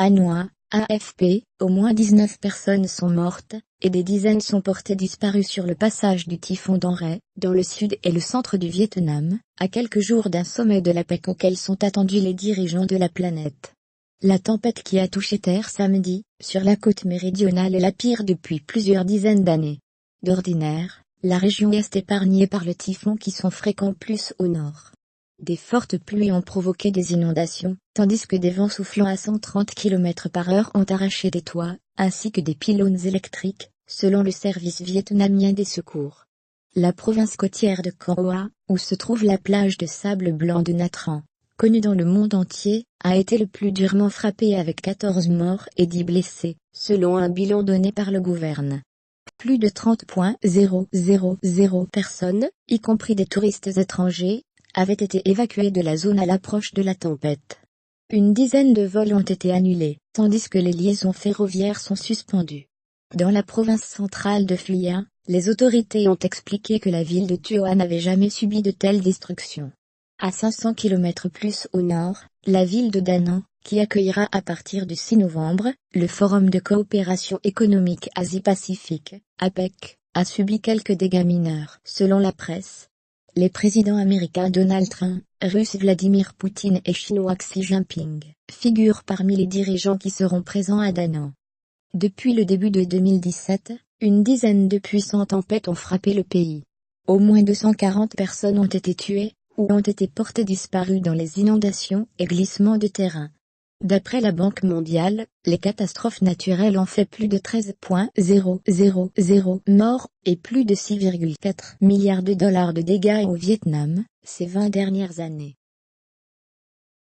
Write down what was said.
Hanoï, AFP, au moins 19 personnes sont mortes, et des dizaines sont portées disparues sur le passage du typhon Dorae, dans le sud et le centre du Vietnam, à quelques jours d'un sommet de la paix auquel sont attendus les dirigeants de la planète. La tempête qui a touché Terre samedi, sur la côte méridionale est la pire depuis plusieurs dizaines d'années. D'ordinaire, la région est épargnée par le typhon qui sont fréquents plus au nord. Des fortes pluies ont provoqué des inondations, tandis que des vents soufflant à 130 km/h ont arraché des toits, ainsi que des pylônes électriques, selon le service vietnamien des secours. La province côtière de Con Hoa, où se trouve la plage de sable blanc de Nha Trang, connue dans le monde entier, a été le plus durement frappée avec 14 morts et 10 blessés, selon un bilan donné par le gouvernement. Plus de 30,000 personnes, y compris des touristes étrangers, avaient été évacuées de la zone à l'approche de la tempête. Une dizaine de vols ont été annulés, tandis que les liaisons ferroviaires sont suspendues. Dans la province centrale de Phu Yen, les autorités ont expliqué que la ville de Thuo n'avait jamais subi de telles destructions. À 500 km plus au nord, la ville de Da Nang, qui accueillera à partir du 6 novembre, le Forum de coopération économique Asie-Pacifique, APEC, a subi quelques dégâts mineurs, selon la presse. Les présidents américains Donald Trump, russe Vladimir Poutine et chinois Xi Jinping figurent parmi les dirigeants qui seront présents à Da Nang. Depuis le début de 2017, une dizaine de puissantes tempêtes ont frappé le pays. Au moins 240 personnes ont été tuées, ou ont été portées disparues dans les inondations et glissements de terrain. D'après la Banque mondiale, les catastrophes naturelles ont fait plus de 13,000 morts, et plus de 6,4 milliards de dollars de dégâts au Vietnam, ces 20 dernières années.